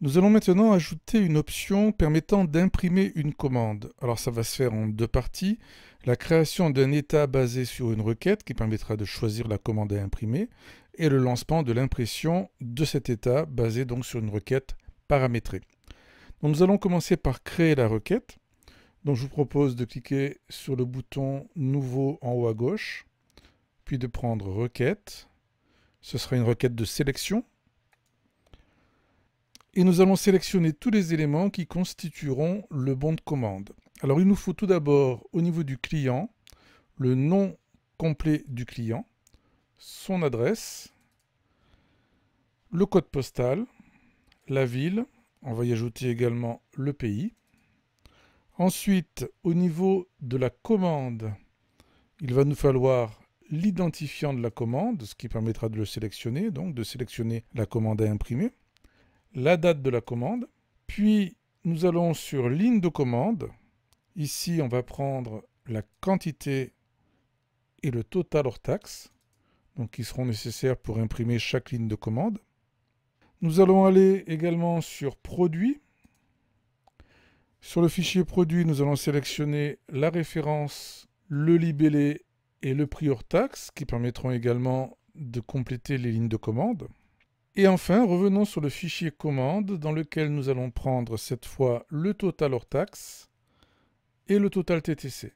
Nous allons maintenant ajouter une option permettant d'imprimer une commande. Alors ça va se faire en deux parties. La création d'un état basé sur une requête qui permettra de choisir la commande à imprimer et le lancement de l'impression de cet état basé donc sur une requête paramétrée. Donc nous allons commencer par créer la requête. Donc je vous propose de cliquer sur le bouton Nouveau en haut à gauche, puis de prendre Requête. Ce sera une requête de sélection. Et nous allons sélectionner tous les éléments qui constitueront le bon de commande. Alors il nous faut tout d'abord au niveau du client, le nom complet du client, son adresse, le code postal, la ville, on va y ajouter également le pays. Ensuite, au niveau de la commande, il va nous falloir l'identifiant de la commande, ce qui permettra de le sélectionner, donc de sélectionner la commande à imprimer, la date de la commande, puis nous allons sur ligne de commande. Ici, on va prendre la quantité et le total hors taxe, donc qui seront nécessaires pour imprimer chaque ligne de commande. Nous allons aller également sur produit. Sur le fichier produit, nous allons sélectionner la référence, le libellé et le prix hors taxe, qui permettront également de compléter les lignes de commande. Et enfin, revenons sur le fichier commande dans lequel nous allons prendre cette fois le total hors taxe et le total TTC.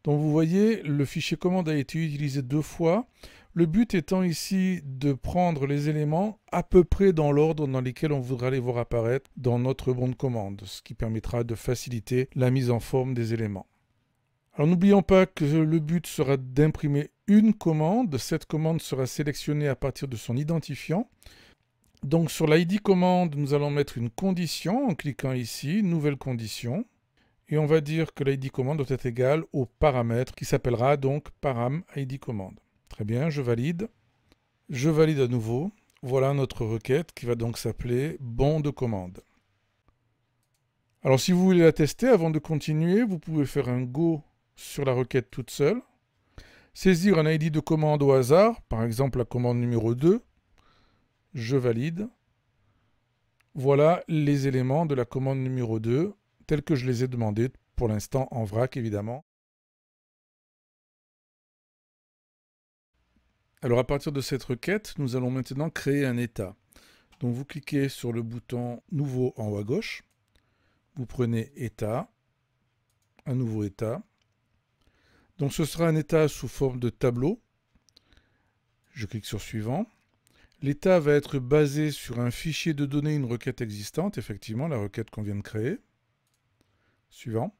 Donc vous voyez, le fichier commande a été utilisé deux fois. Le but étant ici de prendre les éléments à peu près dans l'ordre dans lesquels on voudra les voir apparaître dans notre bon de commande, ce qui permettra de faciliter la mise en forme des éléments. Alors n'oublions pas que le but sera d'imprimer une commande. Cette commande sera sélectionnée à partir de son identifiant. Donc sur l'ID commande, nous allons mettre une condition en cliquant ici, nouvelle condition. Et on va dire que l'ID commande doit être égal au paramètre qui s'appellera donc param ID commande. Très bien, je valide. Je valide à nouveau. Voilà notre requête qui va donc s'appeler bon de commande. Alors si vous voulez la tester avant de continuer, vous pouvez faire un go sur la requête toute seule. Saisir un ID de commande au hasard, par exemple la commande numéro 2. Je valide. Voilà les éléments de la commande numéro 2, tels que je les ai demandés, pour l'instant en vrac évidemment. Alors à partir de cette requête, nous allons maintenant créer un état. Donc vous cliquez sur le bouton Nouveau en haut à gauche, vous prenez État, un nouveau état. Donc ce sera un état sous forme de tableau. Je clique sur Suivant. L'état va être basé sur un fichier de données, une requête existante, effectivement, la requête qu'on vient de créer. Suivant.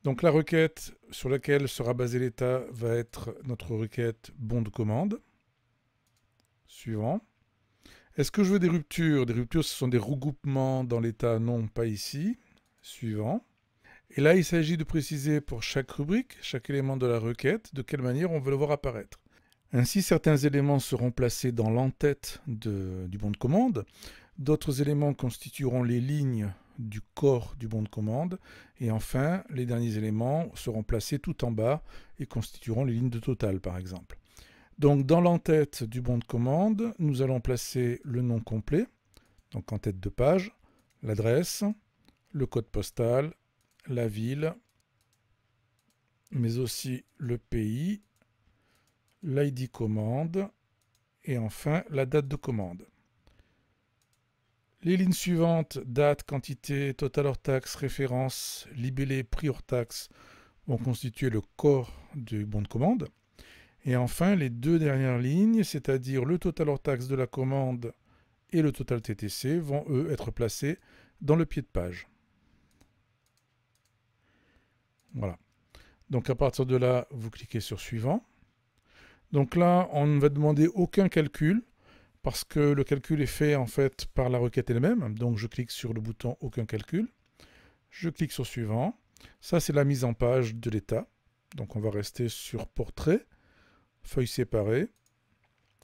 Donc la requête sur laquelle sera basé l'état va être notre requête bon de commande. Suivant. Est-ce que je veux des ruptures? Des ruptures, ce sont des regroupements dans l'état, non, pas ici. Suivant. Et là, il s'agit de préciser pour chaque rubrique, chaque élément de la requête, de quelle manière on veut le voir apparaître. Ainsi, certains éléments seront placés dans l'entête du bon de commande, d'autres éléments constitueront les lignes du corps du bon de commande, et enfin, les derniers éléments seront placés tout en bas et constitueront les lignes de total, par exemple. Donc, dans l'entête du bon de commande, nous allons placer le nom complet, donc en tête de page, l'adresse, le code postal, la ville, mais aussi le pays, l'ID commande et enfin la date de commande. Les lignes suivantes, date, quantité, total hors taxe, référence, libellé, prix hors taxe, vont constituer le corps du bon de commande. Et enfin, les deux dernières lignes, c'est-à-dire le total hors taxe de la commande et le total TTC, vont eux être placés dans le pied de page. Voilà. Donc à partir de là, vous cliquez sur Suivant. Donc là, on ne va demander aucun calcul parce que le calcul est fait en fait par la requête elle-même. Donc je clique sur le bouton Aucun calcul. Je clique sur Suivant. Ça, c'est la mise en page de l'état. Donc on va rester sur Portrait, feuille séparée.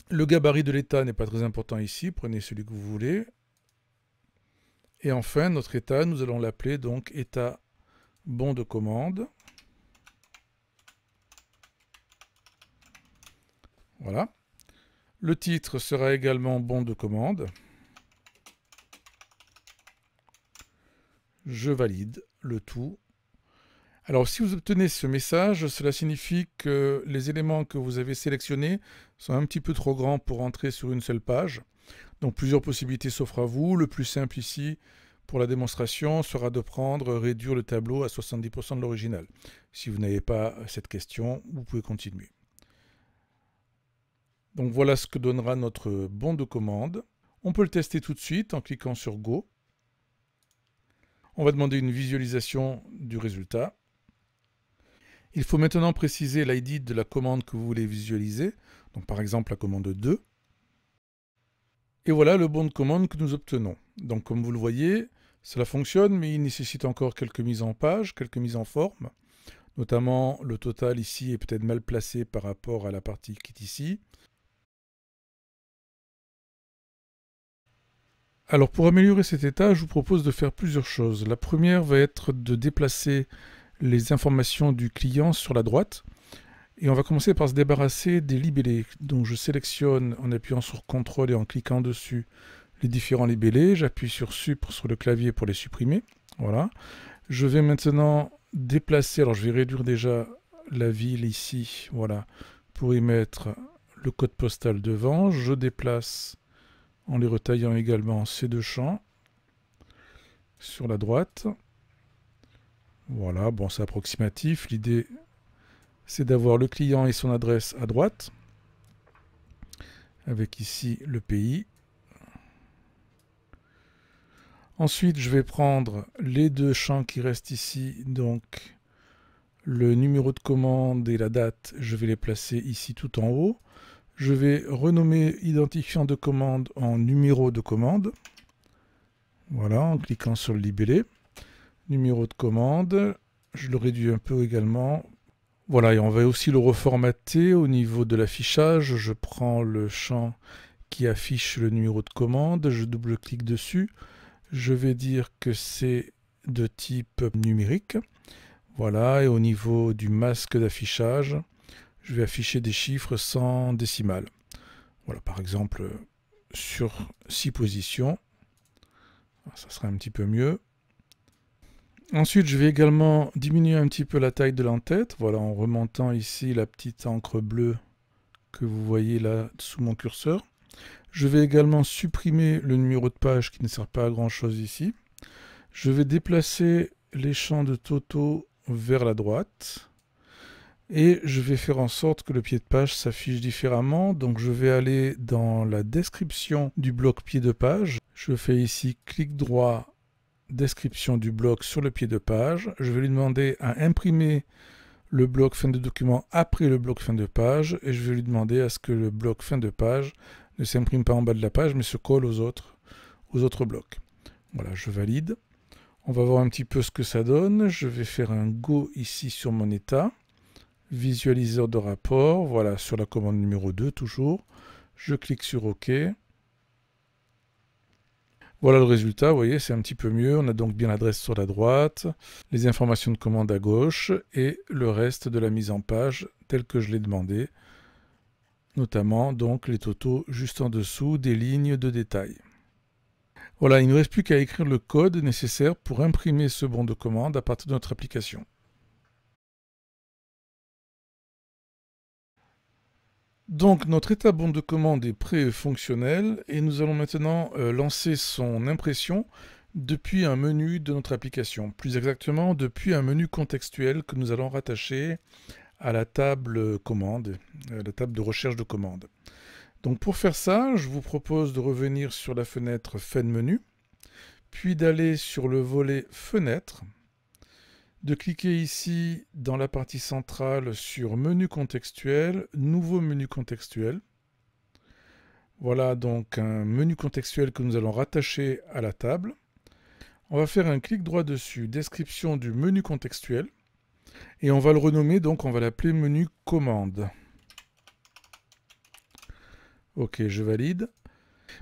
Le gabarit de l'état n'est pas très important ici. Prenez celui que vous voulez. Et enfin, notre état, nous allons l'appeler donc état bon de commande. Voilà. Le titre sera également bon de commande. Je valide le tout. Alors si vous obtenez ce message, cela signifie que les éléments que vous avez sélectionnés sont un petit peu trop grands pour entrer sur une seule page. Donc plusieurs possibilités s'offrent à vous. Le plus simple ici pour la démonstration sera de réduire le tableau à 70% de l'original. Si vous n'avez pas cette question, vous pouvez continuer. Donc voilà ce que donnera notre bon de commande. On peut le tester tout de suite en cliquant sur Go. On va demander une visualisation du résultat. Il faut maintenant préciser l'ID de la commande que vous voulez visualiser. Donc par exemple la commande 2. Et voilà le bon de commande que nous obtenons. Donc comme vous le voyez, cela fonctionne, mais il nécessite encore quelques mises en page, quelques mises en forme. Notamment le total ici est peut-être mal placé par rapport à la partie qui est ici. Alors pour améliorer cet état, je vous propose de faire plusieurs choses. La première va être de déplacer les informations du client sur la droite. Et on va commencer par se débarrasser des libellés. Donc je sélectionne en appuyant sur CTRL et en cliquant dessus les différents libellés. J'appuie sur Sup sur le clavier pour les supprimer. Voilà. Je vais maintenant déplacer, alors je vais réduire déjà la ville ici, voilà, pour y mettre le code postal devant. Je déplace en les retaillant également ces deux champs sur la droite. Voilà, bon c'est approximatif. L'idée c'est d'avoir le client et son adresse à droite, avec ici le pays. Ensuite, je vais prendre les deux champs qui restent ici, donc le numéro de commande et la date, je vais les placer ici tout en haut. Je vais renommer identifiant de commande en numéro de commande. Voilà, en cliquant sur le libellé. Numéro de commande, je le réduis un peu également. Voilà, et on va aussi le reformater au niveau de l'affichage. Je prends le champ qui affiche le numéro de commande, je double-clique dessus. Je vais dire que c'est de type numérique. Voilà, et au niveau du masque d'affichage, je vais afficher des chiffres sans décimales. Voilà, par exemple, sur 6 positions. Ça sera un petit peu mieux. Ensuite, je vais également diminuer un petit peu la taille de l'entête. Voilà, en remontant ici la petite encre bleue que vous voyez là sous mon curseur. Je vais également supprimer le numéro de page qui ne sert pas à grand chose ici. Je vais déplacer les champs de Toto vers la droite. Et je vais faire en sorte que le pied de page s'affiche différemment. Donc je vais aller dans la description du bloc pied de page. Je fais ici clic droit, description du bloc sur le pied de page. Je vais lui demander à imprimer le bloc fin de document après le bloc fin de page. Et je vais lui demander à ce que le bloc fin de page ne s'imprime pas en bas de la page mais se colle aux autres blocs. Voilà, je valide. On va voir un petit peu ce que ça donne. Je vais faire un Go ici sur mon état. Visualiseur de rapport, voilà, sur la commande numéro 2 toujours. Je clique sur OK. Voilà le résultat, vous voyez, c'est un petit peu mieux. On a donc bien l'adresse sur la droite, les informations de commande à gauche et le reste de la mise en page tel que je l'ai demandé. Notamment donc les totaux juste en dessous des lignes de détail. Voilà, il ne reste plus qu'à écrire le code nécessaire pour imprimer ce bon de commande à partir de notre application. Donc notre état bon de commande est prêt et fonctionnel et nous allons maintenant lancer son impression depuis un menu de notre application. Plus exactement depuis un menu contextuel que nous allons rattacher à la table commande, à la table de recherche de commande. Donc pour faire ça, je vous propose de revenir sur la fenêtre Fin de menu, puis d'aller sur le volet Fenêtre, de cliquer ici dans la partie centrale sur Menu contextuel, Nouveau menu contextuel. Voilà donc un menu contextuel que nous allons rattacher à la table. On va faire un clic droit dessus, Description du menu contextuel, et on va le renommer, donc on va l'appeler Menu commande. Ok, je valide.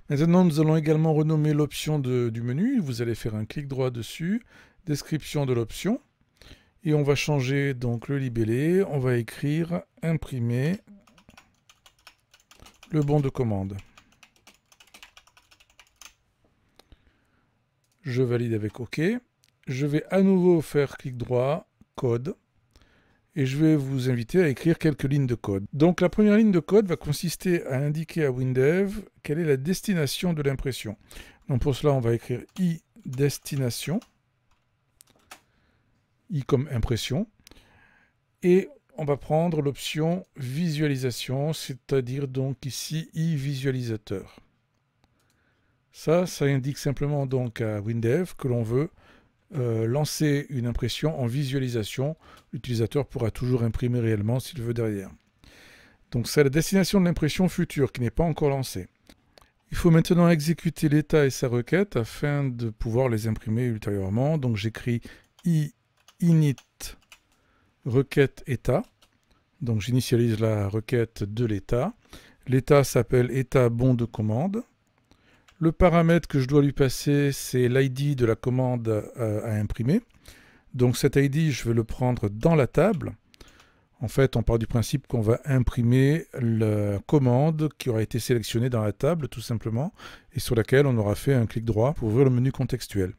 Maintenant, nous allons également renommer l'option du menu. Vous allez faire un clic droit dessus, Description de l'option. Et on va changer donc le libellé, on va écrire imprimer le bon de commande. Je valide avec OK. je vais à nouveau faire clic droit, code, et je vais vous inviter à écrire quelques lignes de code. Donc la première ligne de code va consister à indiquer à WinDev quelle est la destination de l'impression. Donc pour cela, on va écrire iDestination, i comme impression, et on va prendre l'option visualisation, c'est-à-dire donc ici iVisualisateur. Ça indique simplement donc à WinDev que l'on veut lancer une impression en visualisation. L'utilisateur pourra toujours imprimer réellement s'il veut derrière. Donc c'est la destination de l'impression future qui n'est pas encore lancée. Il faut maintenant exécuter l'état et sa requête afin de pouvoir les imprimer ultérieurement. Donc j'écris init requête état. Donc j'initialise la requête de l'état. L'état s'appelle état bon de commande. Le paramètre que je dois lui passer, c'est l'ID de la commande à imprimer. Donc cet ID, je vais le prendre dans la table. En fait, on part du principe qu'on va imprimer la commande qui aura été sélectionnée dans la table, tout simplement, et sur laquelle on aura fait un clic droit pour ouvrir le menu contextuel.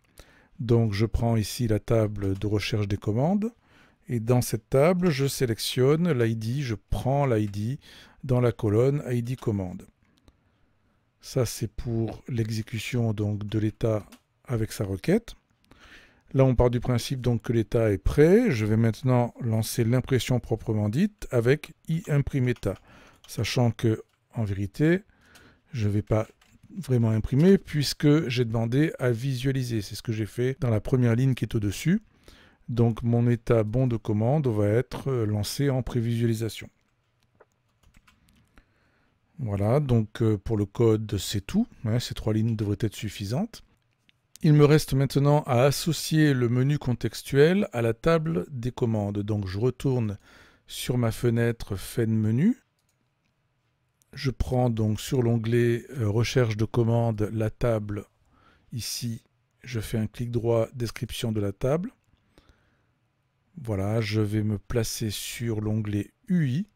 Donc je prends ici la table de recherche des commandes, et dans cette table, je sélectionne l'ID, je prends l'ID dans la colonne ID commande. Ça, c'est pour l'exécution donc de l'état avec sa requête. Là, on part du principe donc que l'état est prêt. Je vais maintenant lancer l'impression proprement dite avec iImprimeEtat, sachant que, en vérité, je ne vais pas vraiment imprimer puisque j'ai demandé à visualiser. C'est ce que j'ai fait dans la première ligne qui est au-dessus. Donc, mon état bon de commande va être lancé en prévisualisation. Voilà, donc pour le code, c'est tout. Ces 3 lignes devraient être suffisantes. Il me reste maintenant à associer le menu contextuel à la table des commandes. Donc je retourne sur ma fenêtre Fin de menu. Je prends donc sur l'onglet Recherche de commande la table. Ici, je fais un clic droit, description de la table. Voilà, je vais me placer sur l'onglet UI.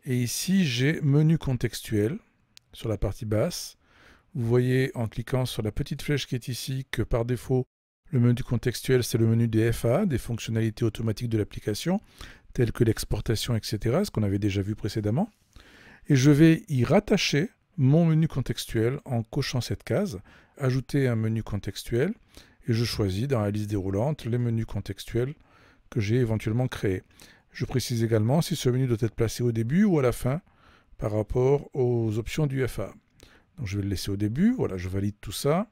Et ici, j'ai menu contextuel sur la partie basse. Vous voyez en cliquant sur la petite flèche qui est ici que par défaut, le menu contextuel, c'est le menu des FA, des fonctionnalités automatiques de l'application, telles que l'exportation, etc., ce qu'on avait déjà vu précédemment. Et je vais y rattacher mon menu contextuel en cochant cette case, ajouter un menu contextuel, et je choisis dans la liste déroulante les menus contextuels que j'ai éventuellement créés. Je précise également si ce menu doit être placé au début ou à la fin par rapport aux options du FA. Donc je vais le laisser au début, voilà, je valide tout ça.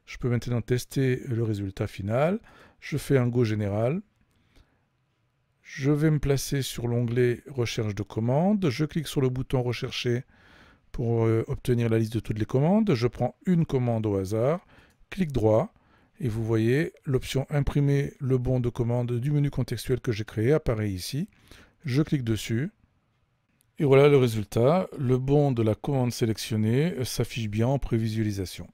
Je peux maintenant tester le résultat final. Je fais un Go général. Je vais me placer sur l'onglet Recherche de commandes. Je clique sur le bouton Rechercher pour obtenir la liste de toutes les commandes. Je prends une commande au hasard, clic droit, et vous voyez l'option Imprimer le bon de commande du menu contextuel que j'ai créé apparaît ici. Je clique dessus. Et voilà le résultat. Le bon de la commande sélectionnée s'affiche bien en prévisualisation.